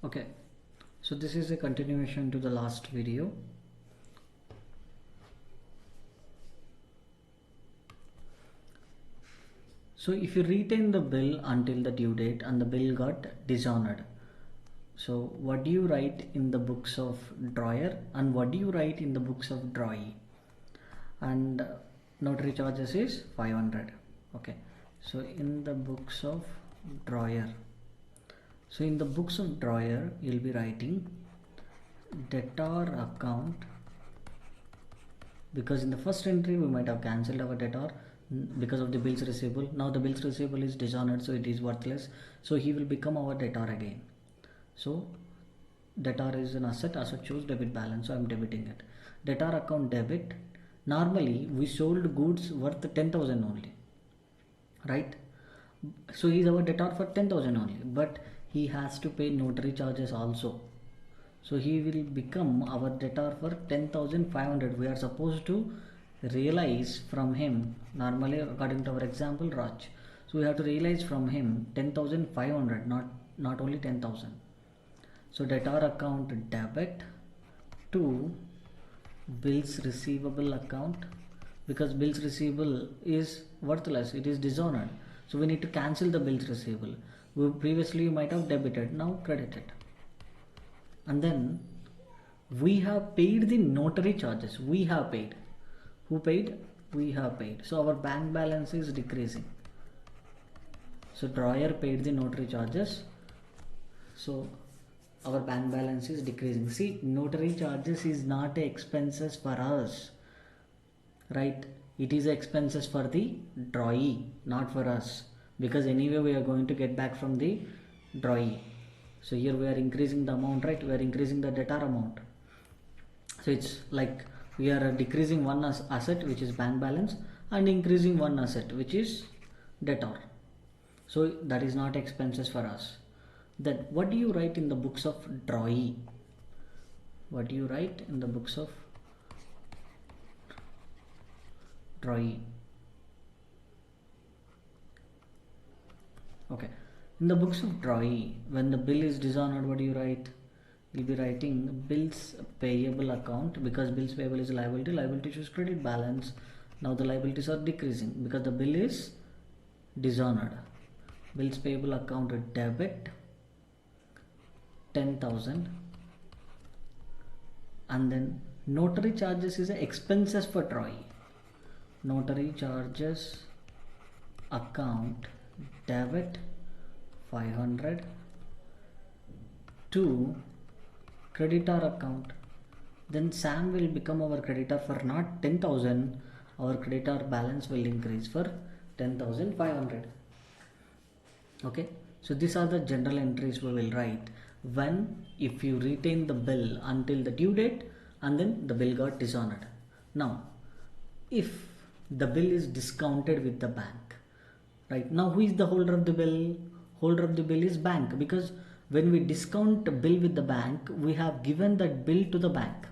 Okay, so this is a continuation to the last video. So if you retain the bill until the due date and the bill got dishonored, so what do you write in the books of drawer and what do you write in the books of drawee? And notary charges is 500. Okay, so in the books of drawer, so in the books of drawer you'll be writing debtor account, because in the first entry we might have cancelled our debtor because of the bills receivable. Now the bills receivable is dishonored, so it is worthless, so he will become our debtor again. So debtor is an asset shows debit balance, so I am debiting it. Debtor account debit. Normally we sold goods worth 10,000 only, right? So he is our debtor for 10,000 only, but he has to pay notary charges also. So he will become our debtor for 10,500. We are supposed to realize from him, normally according to our example Raj. So we have to realize from him 10,500, not only 10,000. So debtor account debit to bills receivable account, because bills receivable is worthless, it is dishonored. So we need to cancel the bills receivable. Previously you might have debited, now credited. And then we have paid the notary charges. We have paid. Who paid? We have paid. So our bank balance is decreasing. So drawer paid the notary charges. So our bank balance is decreasing. See, notary charges is not expenses for us, right? It is expenses for the drawee, not for us, because anyway we are going to get back from the drawee. So here we are increasing the amount, right? We are increasing the debtor amount. So it's like we are decreasing one asset, which is bank balance, and increasing one asset, which is debtor. So that is not expenses for us. Then what do you write in the books of drawee? What do you write in the books of drawee? Okay. In the books of drawee, when the bill is dishonored, what do you write? You'll be writing bills payable account, because bills payable is liability. Liability shows credit balance. Now the liabilities are decreasing because the bill is dishonored. Bills payable account debit 10,000, and then notary charges is expenses for drawee. Notary charges account debit 500 to creditor account. Then Sam will become our creditor for not 10,000. Our creditor balance will increase for 10,500. Okay, so these are the general entries we will write when if you retain the bill until the due date and then the bill got dishonored. Now if the bill is discounted with the bank, right? Now who is the holder of the bill? Holder of the bill is bank, because when we discount a bill with the bank, we have given that bill to the bank,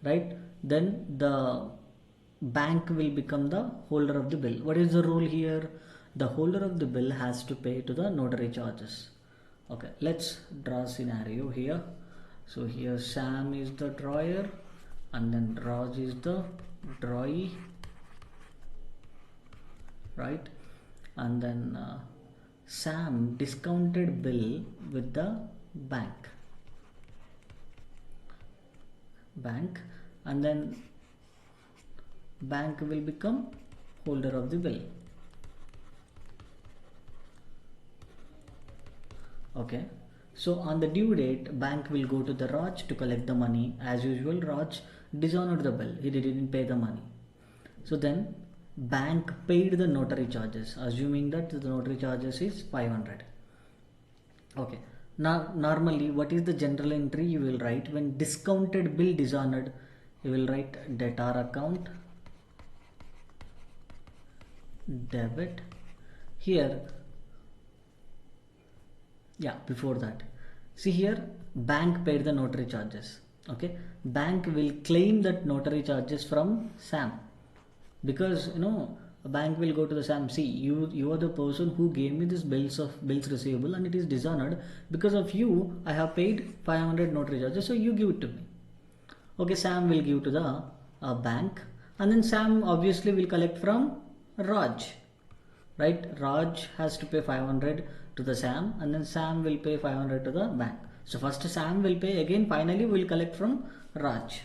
right? Then the bank will become the holder of the bill. What is the rule here? The holder of the bill has to pay to the notary charges. Okay, let's draw a scenario here. So here Sam is the drawer and then Raj is the drawee, right? And then Sam discounted bill with the bank, and then bank will become holder of the bill. Okay, so on the due date, bank will go to the Raj to collect the money. As usual, Raj dishonored the bill. He didn't pay the money. So then bank paid the notary charges, assuming that the notary charges is 500. Okay, now normally what is the general entry you will write when discounted bill dishonored? You will write debtor account debit. Here, yeah, before that, see here bank paid the notary charges. Okay, bank will claim that notary charges from Sam, because bank will go to the Sam. See, you are the person who gave me this bills receivable, and it is dishonored. Because of you, I have paid 500 notary charges, so you give it to me. Okay, Sam will give to the bank, and then Sam obviously will collect from Raj, right? Raj has to pay 500 to the Sam, and then Sam will pay 500 to the bank. So first Sam will pay, again finally we will collect from Raj.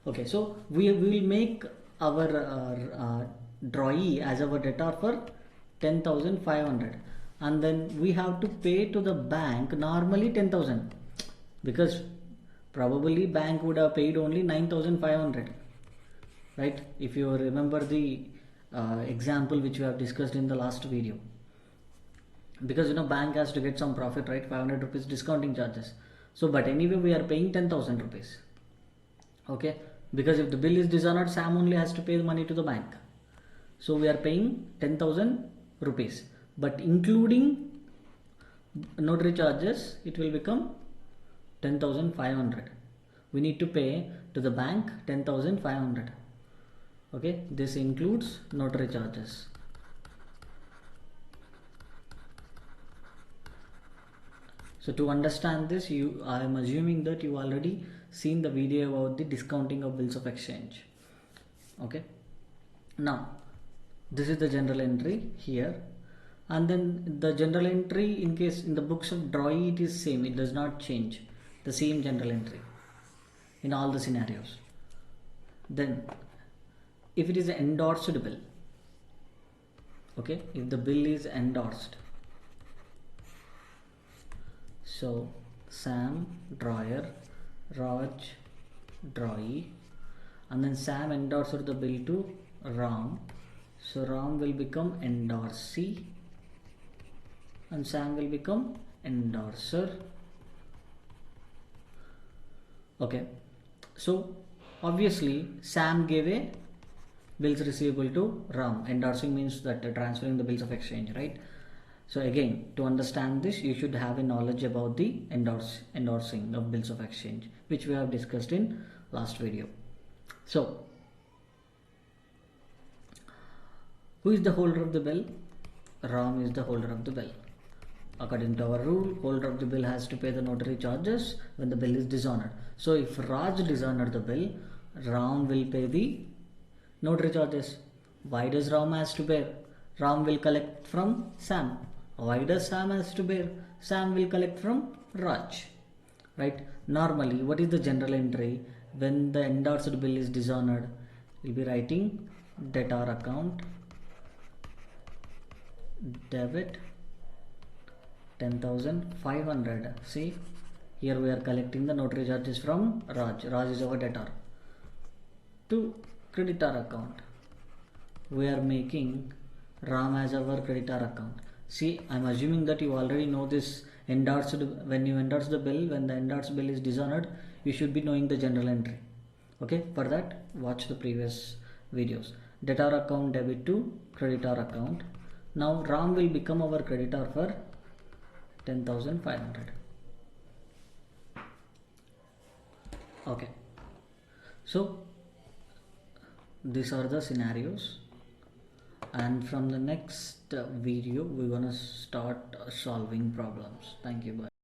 Okay, so we will make our drawee as our debtor for 10,500, and then we have to pay to the bank normally 10,000, because probably bank would have paid only 9,500, right? If you remember the example which we have discussed in the last video, because bank has to get some profit, right? 500 rupees discounting charges. So but anyway we are paying 10,000 rupees. Okay, because if the bill is dishonored, Sam only has to pay the money to the bank. So we are paying 10,000 rupees, but including notary charges, it will become 10,500. We need to pay to the bank 10,500. Okay, this includes notary charges. So to understand this, I am assuming that you already seen the video about the discounting of bills of exchange. Okay, now this is the general entry here, and then the general entry, in case in the books of drawee, it is same, it does not change, the same general entry in all the scenarios. Then if it is an endorsed bill, okay, if the bill is endorsed, so Sam drawer, Raj drawee, and then Sam endorsed the bill to Ram, so Ram will become endorsee and Sam will become endorser. Okay, so obviously Sam gave a bills receivable to Ram. Endorsing means that transferring the bills of exchange, right? So again, to understand this, you should have a knowledge about the endorsing of bills of exchange, which we have discussed in last video. So who is the holder of the bill? Ram is the holder of the bill. According to our rule, holder of the bill has to pay the notary charges when the bill is dishonored. So if Raj dishonored the bill, Ram will pay the notary charges. Why does Ram has to bear? Ram will collect from Sam. Why does Sam has to bear? Sam will collect from Raj, right? Normally, what is the general entry when the endorsed bill is dishonored? We'll be writing debtor account debit 10,500. See, here we are collecting the notary charges from Raj. Raj is our debtor. To creditor account, we are making Ram as our creditor account. See, I am assuming that you already know this endorsed. When you endorse the bill, when the endorsed bill is dishonored, you should be knowing the general entry. Okay, for that watch the previous videos. Debtor account debit to creditor account. Now Ram will become our creditor for 10,500. Okay, so these are the scenarios, and from the next video we're gonna start solving problems. Thank you, bye.